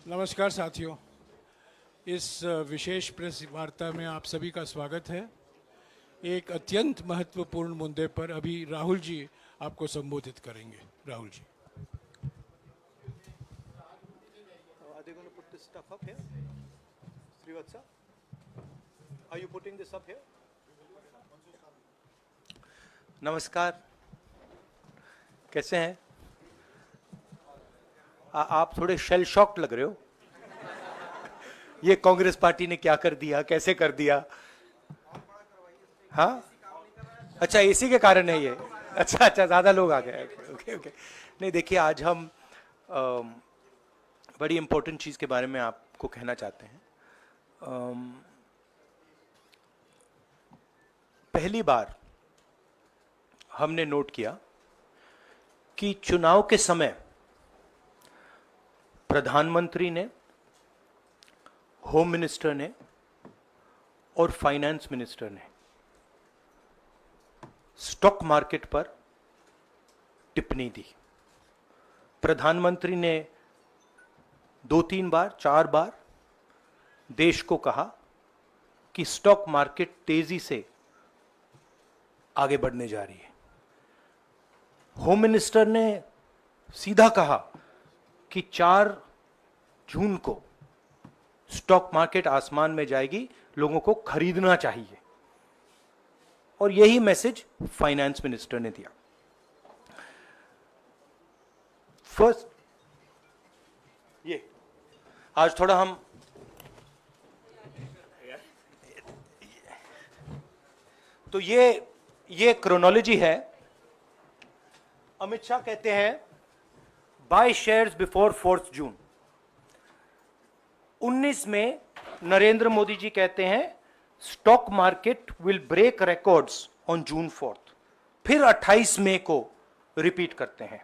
नमस्कार साथियों, इस विशेष प्रेस वार्ता में आप सभी का स्वागत है। एक अत्यंत महत्वपूर्ण मुद्दे पर अभी राहुल जी आपको संबोधित करेंगे। Rahul ji. Are they going to put this stuff up here? Srivatsa? Are you putting this up here? नमस्कार, कैसे हैं? आप थोड़े शेल शॉक्ड लग रहे हो। ये कांग्रेस पार्टी ने क्या कर दिया, कैसे कर दिया? हाँ, अच्छा इसी के कारण है ये। अच्छा ज्यादा लोग आ गए। ओके। नहीं देखिए, आज हम बड़ी इंपॉर्टेंट चीज के बारे में आपको कहना चाहते हैं। पहली बार हमने नोट किया कि चुनाव के समय प्रधानमंत्री ने, होम मिनिस्टर ने और फाइनेंस मिनिस्टर ने स्टॉक मार्केट पर टिप्पणी दी। प्रधानमंत्री ने 2-3 बार, 4 बार देश को कहा कि स्टॉक मार्केट तेजी से आगे बढ़ने जा रही है। होम मिनिस्टर ने सीधा कहा कि 4 जून को स्टॉक मार्केट आसमान में जाएगी, लोगों को खरीदना चाहिए। और यही मैसेज फाइनेंस मिनिस्टर ने दिया। फर्स्ट, ये आज थोड़ा हम तो ये क्रोनोलॉजी है। अमित शाह कहते हैं बाय शेयर्स बिफोर 4 जून। 19 में नरेंद्र मोदी जी कहते हैं stock market will break records on June 4। फिर 28 मई को रिपीट करते हैं।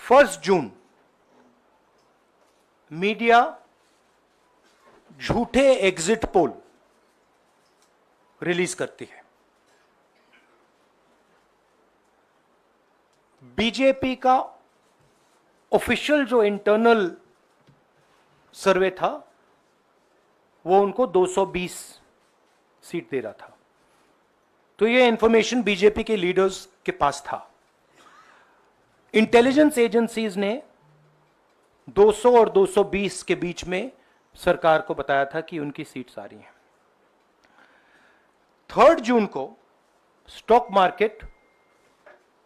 1 जून मीडिया झूठे एग्जिट पोल रिलीज करती है। बीजेपी का ऑफिशियल जो इंटरनल सर्वे था वो उनको 220 सीट दे रहा था। तो ये इंफॉर्मेशन बीजेपी के लीडर्स के पास था। इंटेलिजेंस एजेंसीज ने 200 और 220 के बीच में सरकार को बताया था कि उनकी सीट्स आ रही हैं। 3 जून को स्टॉक मार्केट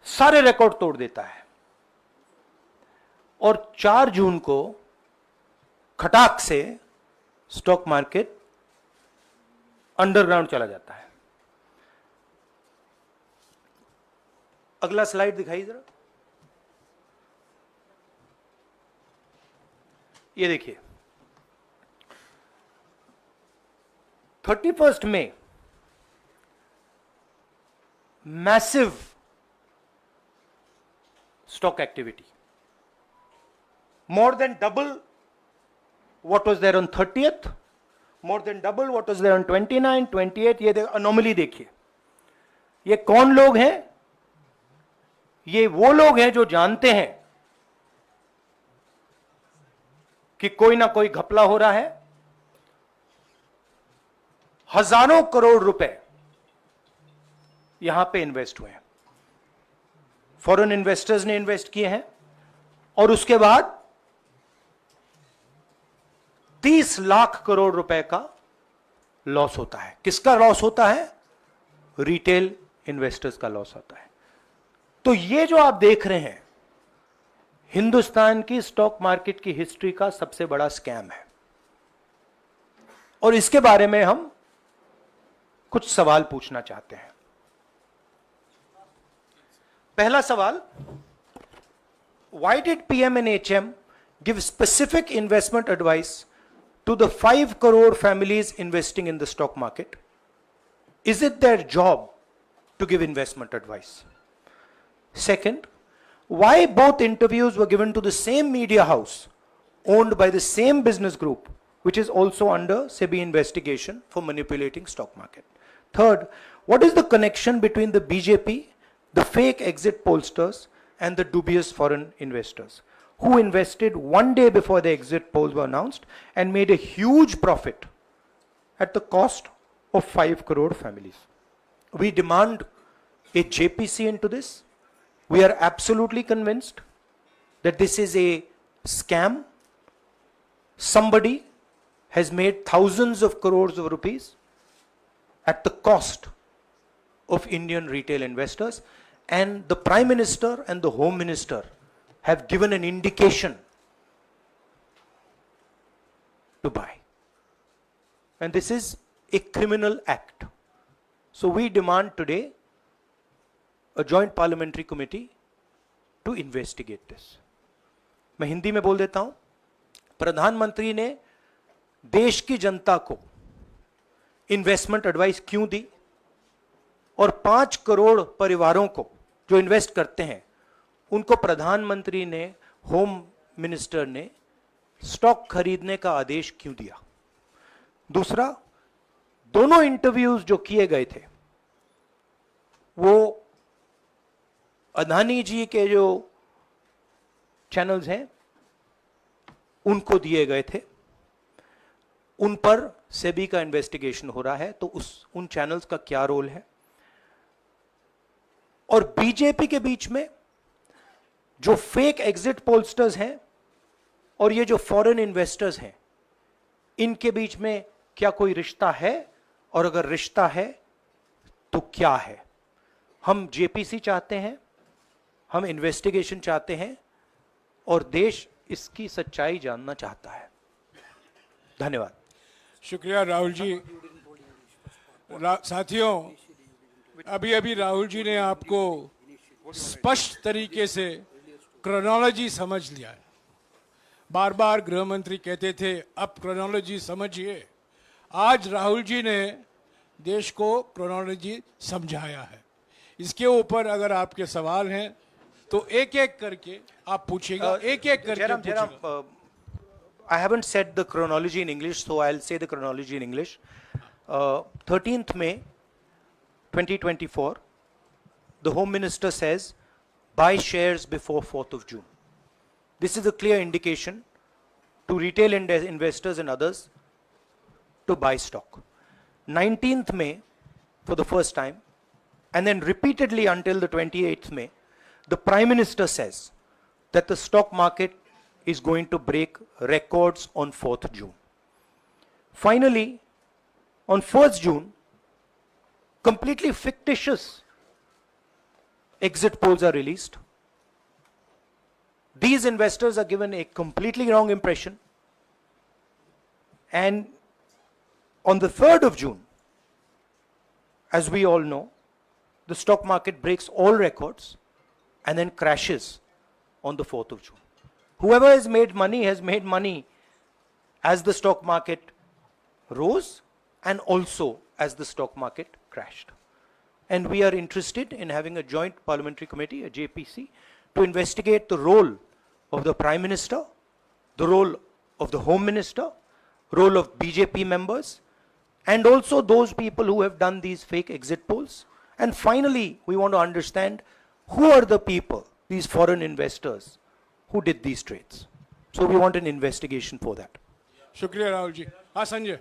सारे रिकॉर्ड तोड़ देता है और 4 जून को खटाक से स्टॉक मार्केट अंडरग्राउंड चला जाता है। अगला स्लाइड दिखाइए जरा। ये देखिए, 31 मई massive stock activity, more than double what was there on 30th, more than double what was there on 29, 28। ये अनोमली देखिए। ये कौन लोग हैं? ये वो लोग हैं जो जानते हैं कि कोई ना कोई घपला हो रहा है। हजारों करोड़ रुपए यहां पे इन्वेस्ट हुए हैं, फॉरेन इन्वेस्टर्स ने इन्वेस्ट किए हैं। और उसके बाद 30 लाख करोड़ रुपए का लॉस होता है। किसका लॉस होता है? रिटेल इन्वेस्टर्स का लॉस होता है। तो ये जो आप देख रहे हैं, हिंदुस्तान की स्टॉक मार्केट की हिस्ट्री का सबसे बड़ा स्कैम है। और इसके बारे में हम कुछ सवाल पूछना चाहते हैं। पहला सवाल, why did PM and HM give specific investment advice to the 5 crore families investing in the stock market? Is it their job to give investment advice? Second, why both interviews were given to the same media house owned by the same business group, which is also under SEBI investigation for manipulating stock market? Third, what is the connection between the BJP, the fake exit pollsters, and the dubious foreign investors who invested one day before the exit polls were announced and made a huge profit at the cost of 5 crore families. We demand a JPC into this. We are absolutely convinced that this is a scam. Somebody has made thousands of crores of rupees at the cost of Indian retail investors, and the Prime Minister and the Home Minister have given an indication to buy. And this is a criminal act. So we demand today a joint parliamentary committee to investigate this. मैं हिंदी में बोल देता हूं, प्रधानमंत्री ने देश की जनता को इन्वेस्टमेंट एडवाइस क्यों दी, और 5 करोड़ परिवारों को जो इन्वेस्ट करते हैं उनको प्रधानमंत्री ने, होम मिनिस्टर ने स्टॉक खरीदने का आदेश क्यों दिया। दूसरा, दोनों इंटरव्यूज जो किए गए थे वो अदानी जी के जो चैनल्स हैं उनको दिए गए थे, उन पर सेबी का इन्वेस्टिगेशन हो रहा है, तो उन चैनल्स का क्या रोल है। और बीजेपी के बीच में जो फेक एग्जिट पोलस्टर्स हैं और ये जो फॉरेन इन्वेस्टर्स हैं, इनके बीच में क्या कोई रिश्ता है, और अगर रिश्ता है तो क्या है। हम जेपीसी चाहते हैं, हम इन्वेस्टिगेशन चाहते हैं, और देश इसकी सच्चाई जानना चाहता है। धन्यवाद। शुक्रिया राहुल जी। साथियों, अभी अभी राहुल जी ने आपको स्पष्ट तरीके से क्रोनोलॉजी समझ लिया है। बार बार गृह मंत्री कहते थे अब क्रोनोलॉजी समझिए। आज राहुल जी ने देश को क्रोनोलॉजी समझाया है। इसके ऊपर अगर आपके सवाल हैं तो एक एक करके आप पूछिएगा, एक एक करके पूछिएगा। I haven't said the chronology in English, so I'll say the chronology in English. 13th May 2024, the Home Minister says, buy shares before 4th of June. This is a clear indication to retail investors and others to buy stock. 19th May, for the first time, and then repeatedly until the 28th May, the Prime Minister says that the stock market is going to break records on 4th June. Finally, on 1st June, completely fictitious exit polls are released. These investors are given a completely wrong impression. And on the 3rd of June, as we all know, the stock market breaks all records and then crashes on the 4th of June. Whoever has made money as the stock market rose and also as the stock market crashed. And we are interested in having a joint parliamentary committee, a JPC, to investigate the role of the Prime Minister, the role of the Home Minister, role of BJP members, and also those people who have done these fake exit polls. And finally, we want to understand who are the people, these foreign investors, who did these trades. So we want an investigation for that. शुक्रिया राहुल जी। हाँ संजय।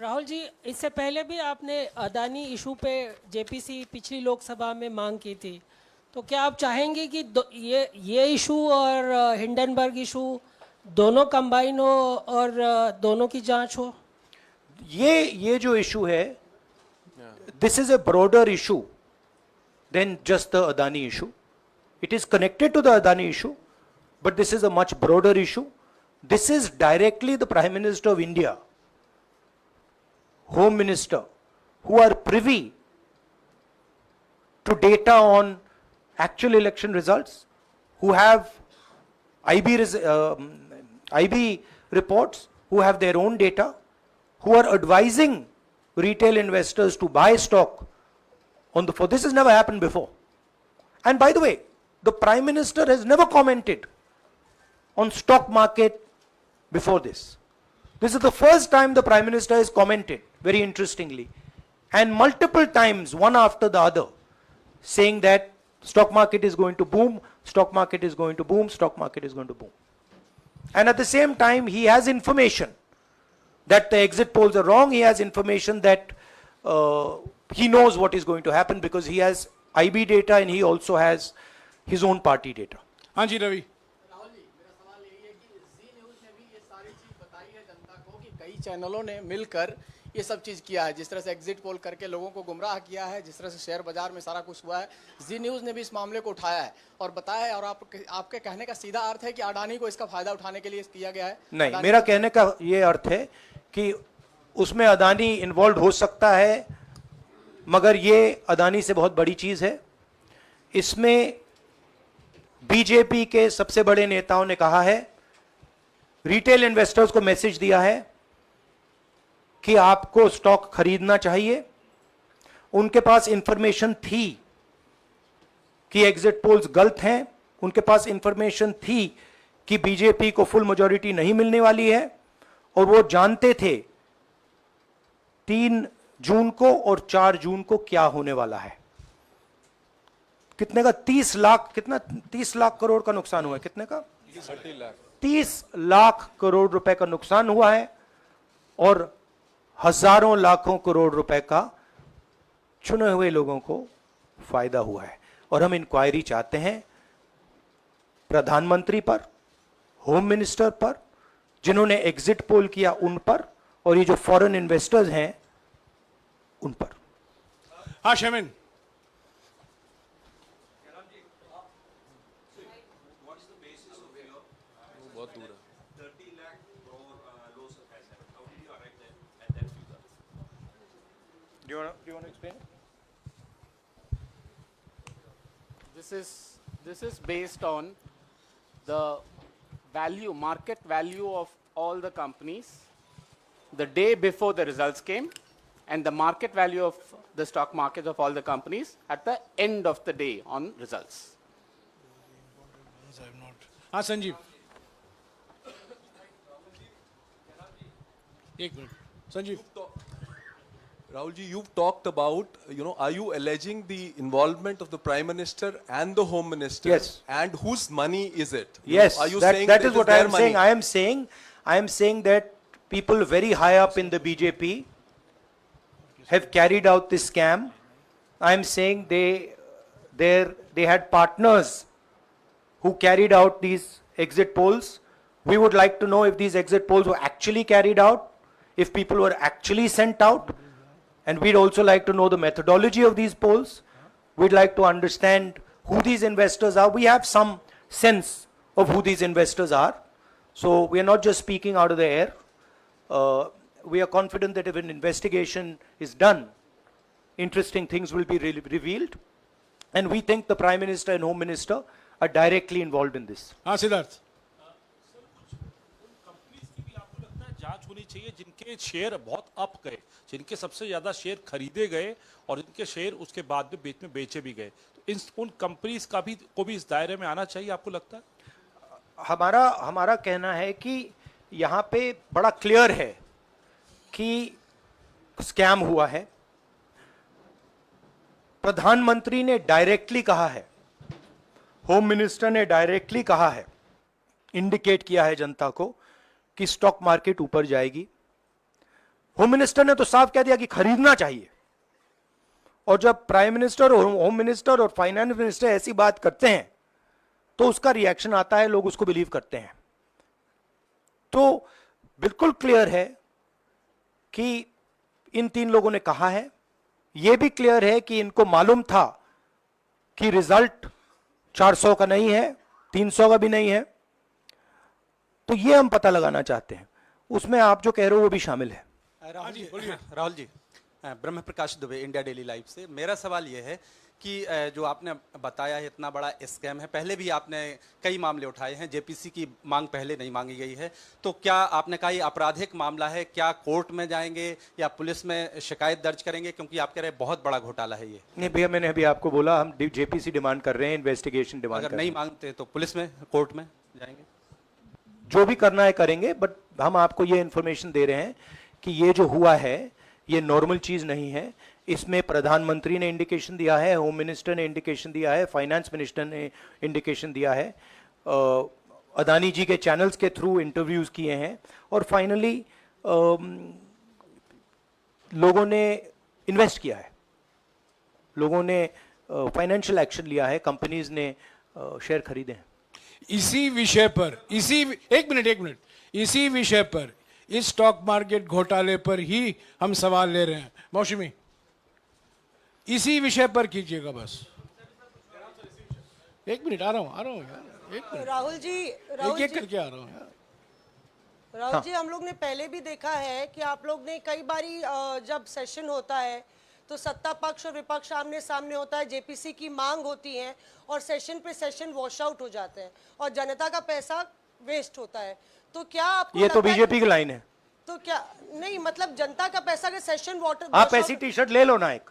राहुल जी, इससे पहले भी आपने Adani issue पे JPC पिछली लोकसभा में मांग की थी, तो क्या आप चाहेंगे कि ये इशू और हिंडनबर्ग इशू दोनों कंबाइन हो और दोनों की जांच हो? ये जो इशू है, this is a broader issue than just the Adani issue. It is connected to the Adani issue, but this is a much broader issue. This is directly the Prime Minister of India, Home Minister, who are privy to data on actual election results, who have IB reports, who have their own data, who are advising retail investors to buy stock on the 4th. This has never happened before. And by the way, the Prime Minister has never commented on stock market before this. This is the first time the Prime Minister has commented, very interestingly. And multiple times, one after the other, saying that stock market is going to boom, stock market is going to boom, stock market is going to boom. And at the same time, he has information that the exit polls are wrong. He has information that he knows what is going to happen because he has IB data and he also has his own party data. हाँ जी रवि। राहुल जी, मेरा सवाल यही है कि जी news ने भी ये सारी चीज़ बताई है जनता को कि कई चैनलों ने मिलकर ये सब चीज़ किया है, जिस तरह से एग्जिट पोल करके लोगों को गुमराह किया है, जिस तरह से शेयर बाजार में सारा कुछ हुआ है, जी न्यूज़ ने भी इस मामले को उठाया है और बताया है। और आपके कहने का सीधा अर्थ है कि अडानी को इसका फायदा उठाने के लिए किया गया है? नहीं, मेरा कहने का ये अर्थ है कि उसमें अदानी इन्वॉल्व हो सकता है, मगर ये अदानी से बहुत बड़ी चीज है। इसमें बीजेपी के सबसे बड़े नेताओं ने कहा है, रिटेल इन्वेस्टर्स को मैसेज दिया है कि आपको स्टॉक खरीदना चाहिए। उनके पास इंफॉर्मेशन थी कि एग्जिट पोल्स गलत हैं, उनके पास इंफॉर्मेशन थी कि बीजेपी को फुल मेजॉरिटी नहीं मिलने वाली है, और वो जानते थे 3 जून को और 4 जून को क्या होने वाला है। कितने का 30 लाख, कितना 30 लाख करोड़ का नुकसान हुआ है? कितने का? 30 लाख करोड़ रुपए का नुकसान हुआ है और हजारों लाखों करोड़ रुपए का चुने हुए लोगों को फायदा हुआ है। और हम इंक्वायरी चाहते हैं प्रधानमंत्री पर, होम मिनिस्टर पर, जिन्होंने एग्जिट पोल किया उन पर, और ये जो फॉरेन इन्वेस्टर्स हैं उन पर। हाँ शमिन। Do you want to explain? This is based on the value, market value of all the companies the day before the results came, and the market value of the stock market of all the companies at the end of the day on results. हाँ संजीव, एक minute Sanjeev. Rahul ji, you've talked about, are you alleging the involvement of the Prime Minister and the Home Minister? Yes. And whose money is it? Yes, Are you that, saying that it is what I their am money? saying. I am saying that people very high up in the BJP have carried out this scam. I am saying they had partners who carried out these exit polls. We would like to know if these exit polls were actually carried out, if people were actually sent out, and we'd also like to know the methodology of these polls. We'd like to understand who these investors are. We have some sense of who these investors are. So we are not just speaking out of the air. We are confident that if an investigation is done, interesting things will be revealed. And we think the Prime Minister and Home Minister are directly involved in this. हाँ Siddharth. Companies की भी आपको लगता है जांच होनी चाहिए जिनके शेयर बहुत अप गए, जिनके सबसे ज्यादा शेयर खरीदे गए और जिनके शेयर उसके बाद में बेचे भी गए, तो उन कंपनीज का भी को भी इस दायरे में आना चाहिए, आपको लगता है? हमारा कहना है कि यहाँ पे बड़ा क्लियर है कि स्कैम हुआ है। प्रधानमंत्री ने डायरेक्टली कहा है, होम मिनिस्टर ने डायरेक्टली कहा है, इंडिकेट किया है जनता को कि स्टॉक मार्केट ऊपर जाएगी। होम मिनिस्टर ने तो साफ कह दिया कि खरीदना चाहिए, और जब प्राइम मिनिस्टर और होम मिनिस्टर और फाइनेंस मिनिस्टर ऐसी बात करते हैं तो उसका रिएक्शन आता है, लोग उसको बिलीव करते हैं। तो बिल्कुल क्लियर है कि इन 3 लोगों ने कहा है। यह भी क्लियर है कि इनको मालूम था कि रिजल्ट 400 का नहीं है, 300 का भी नहीं है। तो ये हम पता लगाना चाहते हैं, उसमें आप जो कह रहे हो वो भी शामिल है। राहुल जी, ब्रह्म प्रकाश दुबे, इंडिया डेली लाइफ से। मेरा सवाल यह है कि जो आपने बताया है इतना बड़ा स्कैम है, पहले भी आपने कई मामले उठाए हैं, जेपीसी की मांग पहले नहीं मांगी गई है, तो क्या आपने कहा ये आपराधिक मामला है, क्या कोर्ट में जाएंगे या पुलिस में शिकायत दर्ज करेंगे? क्योंकि आप कह रहे हैं बहुत बड़ा घोटाला है ये। नहीं भैया, मैंने अभी आपको बोला हम जेपीसी डिमांड कर रहे हैं, इन्वेस्टिगेशन डिमांड कर रहे हैं। अगर नहीं मांगते तो पुलिस में, कोर्ट में जाएंगे? जो भी करना है करेंगे, बट हम आपको ये इंफॉर्मेशन दे रहे हैं कि ये जो हुआ है ये नॉर्मल चीज नहीं है। इसमें प्रधानमंत्री ने इंडिकेशन दिया है, होम मिनिस्टर ने इंडिकेशन दिया है, फाइनेंस मिनिस्टर ने इंडिकेशन दिया है, अदानी जी के चैनल्स के थ्रू इंटरव्यूज किए हैं, और फाइनली लोगों ने इन्वेस्ट किया है, लोगों ने फाइनेंशियल एक्शन लिया है, कंपनीज ने शेयर खरीदे हैं। इसी विषय पर, एक मिनट, इसी विषय पर, इस स्टॉक मार्केट घोटाले पर ही हम सवाल ले रहे हैं। मौसमी, इसी विषय पर कीजिएगा बस। एक मिनट, आ रहा हूं यार, एक मिनट, राहुल जी एक करके आ रहा हूं यार। राहुल जी, हम लोग ने पहले भी देखा है कि आप लोग ने कई बारी जब सेशन होता है तो सत्ता पक्ष और विपक्ष आमने सामने होता है, जेपीसी की मांग होती है और सेशन पे सेशन वॉश आउट हो जाते हैं और जनता का पैसा वेस्ट होता है। तो क्या आपको ये तो लगता है बीजेपी की लाइन है। तो क्या नहीं, मतलब जनता का पैसा के सेशन वाटर आप ऐसी टी शर्ट ले लो ना एक,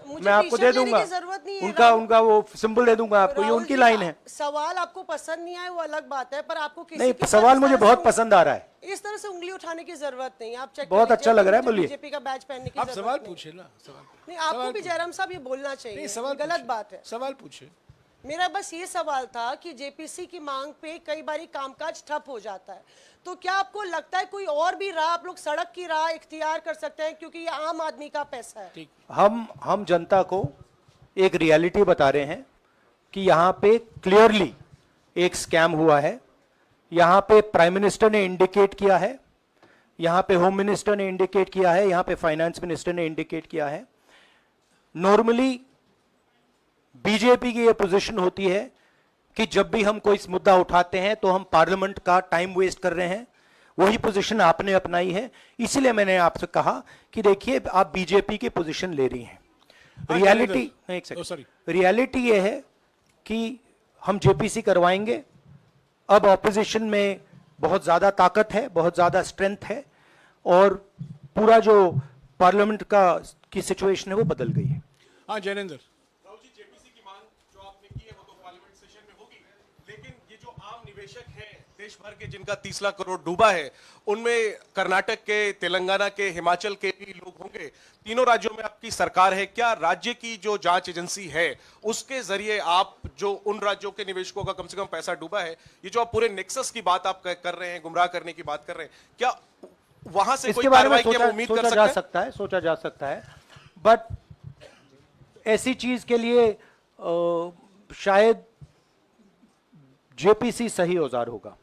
मुझे मैं आपको दे दूंगा, जरूरत नहीं है। उनका वो सिंबल दे दूंगा आपको, ये राहुल उनकी जी, लाइन है। सवाल आपको पसंद नहीं आए वो अलग बात है, पर आपको किसी नहीं, के सवाल साथ मुझे इस तरह बहुत से पसंद आ रहा है। इस तरह से उंगली उठाने की जरूरत नहीं है। आप चेक बहुत अच्छा लग रहा है, बोलिए। बीजेपी का बैच पहनने की आप जरूरत सवाल नहीं। पूछे ना, सवाल नहीं, आपको भी जयराम साहब ये बोलना नहीं, चाहिए, सवाल गलत पूछे, बात है। सवाल पूछे। मेरा बस ये सवाल था कि जेपीसी की मांग पे कई बारी कामकाज ठप हो जाता है, तो क्या आपको लगता है कोई और भी राह आप लोग सड़क की राह इख्तियार कर सकते हैं, क्योंकि ये आम आदमी का पैसा है। हम जनता को एक रियलिटी बता रहे हैं कि यहाँ पे क्लियरली एक स्कैम हुआ है। यहाँ पे प्राइम मिनिस्टर ने इंडिकेट किया है, यहाँ पे होम मिनिस्टर ने इंडिकेट किया है, यहाँ पे फाइनेंस मिनिस्टर ने इंडिकेट किया है। नॉर्मली बीजेपी की ये पोजीशन होती है कि जब भी हम कोई मुद्दा उठाते हैं तो हम पार्लियामेंट का टाइम वेस्ट कर रहे हैं। वही पोजीशन आपने अपनाई है, इसीलिए मैंने आपसे कहा कि देखिए आप बीजेपी की पोजीशन ले रही हैं। रियलिटी, एक सेकंड, रियलिटी ये है कि हम जेपीसी करवाएंगे। अब ऑपोजिशन में बहुत ज्यादा ताकत है, बहुत ज्यादा स्ट्रेंथ है, और पूरा जो पार्लियामेंट की सिचुएशन है वो बदल गई है। हाँ जैनेंद्र, जेपीसी की मांग जो आपने की है वो तो पार्लियामेंट सेशन में होगी, लेकिन ये जो आम निवेशक हैं देश भर के जिनका 30 लाख करोड़ डूबा है, उनमें कर्नाटक के, तेलंगाना के, हिमाचल के भी लोग होंगे। तीनों राज्यों में आपकी सरकार है, क्या राज्य की जो जांच एजेंसी है उसके जरिए आप जो उन राज्यों के निवेशकों का कम से कम पैसा डूबा है, ये जो आप पूरे नेक्सस की बात आप कर रहे हैं, गुमराह करने की बात कर रहे हैं, क्या वहां से कोई कार्रवाई की हम उम्मीद कर सकते हैं? सोचा जा सकता है, बट ऐसी चीज के लिए शायद जेपीसी सही औजार होगा।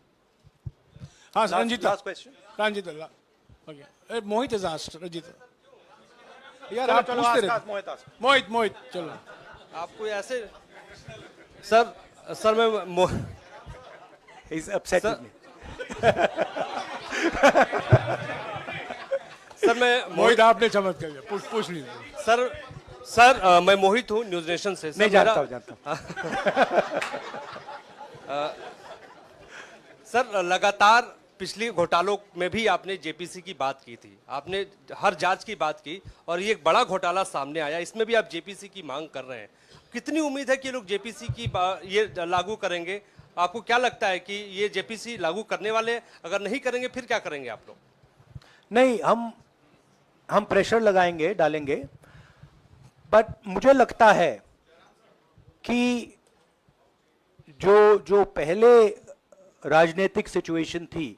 हाँ Ranjeeta, last question. Ranjeeta, okay, Mohit is asked, Ranjeeta यार आप पूछते रहे। मोहित चलो। आपको ऐसे सर मैं He's upsetting me. सर मैं मोहित आपने चमत्कार किया, पूछ लीजिए। सर मैं मोहित हूँ न्यूज नेशन से। नहीं, जानता हूँ। सर लगातार पिछले घोटालों में भी आपने जेपीसी की बात की थी, आपने हर जांच की बात की, और ये एक बड़ा घोटाला सामने आया, इसमें भी आप जेपीसी की मांग कर रहे हैं। कितनी उम्मीद है कि लोग जेपीसी की ये लागू करेंगे? आपको क्या लगता है कि ये जेपीसी लागू करने वाले, अगर नहीं करेंगे फिर क्या करेंगे आप लोग? नहीं, हम प्रेशर लगाएंगे, डालेंगे, बट मुझे लगता है कि जो पहले राजनीतिक सिचुएशन थी,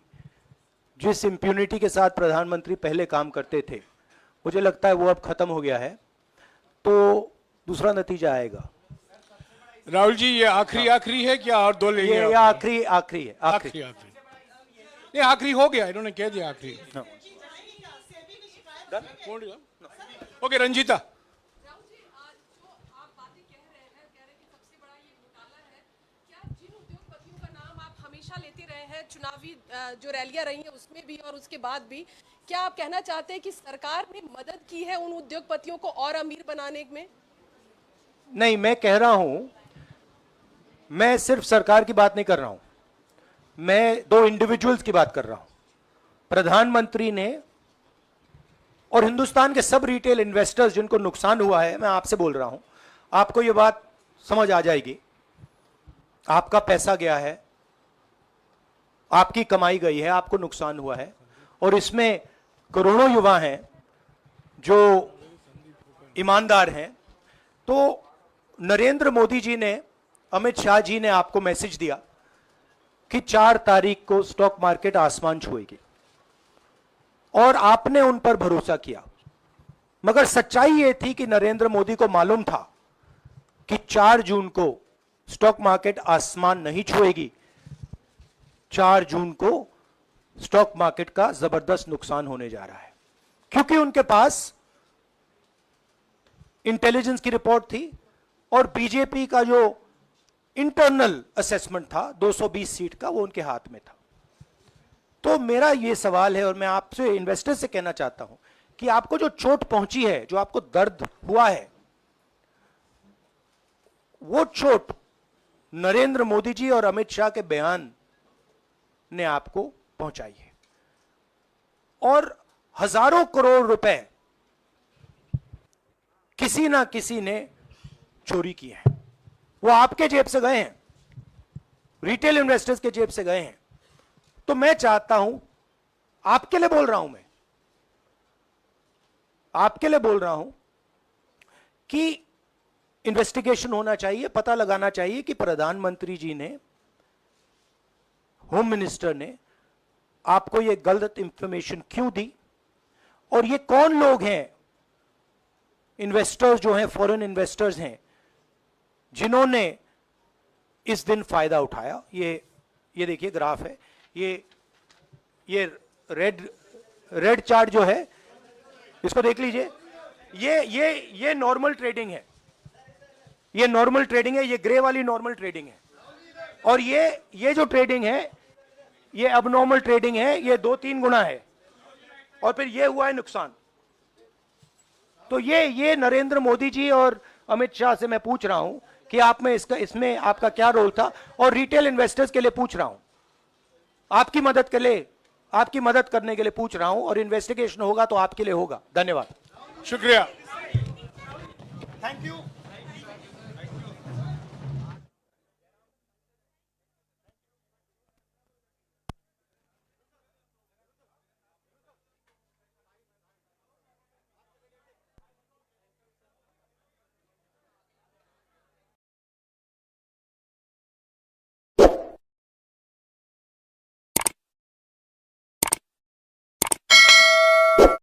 जिस इंप्यूनिटी के साथ प्रधानमंत्री पहले काम करते थे, मुझे लगता है वो अब खत्म हो गया है, तो दूसरा नतीजा आएगा। राहुल जी ये आखिरी है क्या, और दो लेंगे? ये आखिरी है। आखिरी ये आखिरी हो गया, इन्होंने कह दिया आखिरी। ओके रंजीता। चुनावी जो रैलियां रही हैं उसमें भी और उसके बाद भी, क्या आप कहना चाहते हैं कि सरकार ने मदद की है उन उद्योगपतियों को और अमीर बनाने में? नहीं, मैं कह रहा हूं, मैं सिर्फ सरकार की बात नहीं कर रहा हूं, मैं दो इंडिविजुअल्स की बात कर रहा हूं। प्रधानमंत्री ने और हिंदुस्तान के सब रिटेल इन्वेस्टर्स जिनको नुकसान हुआ है, मैं आपसे बोल रहा हूं, आपको यह बात समझ आ जाएगी। आपका पैसा गया है, आपकी कमाई गई है, आपको नुकसान हुआ है, और इसमें करोड़ों युवा हैं जो ईमानदार हैं, तो नरेंद्र मोदी जी ने, अमित शाह जी ने आपको मैसेज दिया कि 4 तारीख को स्टॉक मार्केट आसमान छुएगी और आपने उन पर भरोसा किया। मगर सच्चाई यह थी कि नरेंद्र मोदी को मालूम था कि 4 जून को स्टॉक मार्केट आसमान नहीं छुएगी। 4 जून को स्टॉक मार्केट का जबरदस्त नुकसान होने जा रहा है, क्योंकि उनके पास इंटेलिजेंस की रिपोर्ट थी और बीजेपी का जो इंटरनल असेसमेंट था 220 सीट का, वो उनके हाथ में था। तो मेरा यह सवाल है और मैं आपसे, इन्वेस्टर से कहना चाहता हूं कि आपको जो चोट पहुंची है, जो आपको दर्द हुआ है, वो चोट नरेंद्र मोदी जी और अमित शाह के बयान ने आपको पहुंचाई है। और हजारों करोड़ रुपए किसी ना किसी ने चोरी की है। वो आपके जेब से गए हैं, रिटेल इन्वेस्टर्स के जेब से गए हैं। तो मैं चाहता हूं, आपके लिए बोल रहा हूं, मैं आपके लिए बोल रहा हूं कि इन्वेस्टिगेशन होना चाहिए, पता लगाना चाहिए कि प्रधानमंत्री जी ने, होम मिनिस्टर ने आपको यह गलत इंफॉर्मेशन क्यों दी और ये कौन लोग हैं, इन्वेस्टर्स जो हैं, फॉरेन इन्वेस्टर्स हैं, जिन्होंने इस दिन फायदा उठाया। ये देखिए ग्राफ है, ये रेड चार्ट जो है, इसको देख लीजिए। ये नॉर्मल ट्रेडिंग है, ये नॉर्मल ट्रेडिंग है, ये ग्रे वाली नॉर्मल ट्रेडिंग है। और ये जो ट्रेडिंग है, ये अबनॉर्मल ट्रेडिंग है, ये 2-3 गुना है। और फिर ये हुआ है नुकसान। तो ये नरेंद्र मोदी जी और अमित शाह से मैं पूछ रहा हूं कि आप में इसमें आपका क्या रोल था, और रिटेल इन्वेस्टर्स के लिए पूछ रहा हूं, आपकी मदद के लिए, आपकी मदद करने के लिए पूछ रहा हूं, और इन्वेस्टिगेशन होगा तो आपके लिए होगा। धन्यवाद, शुक्रिया। Thank you.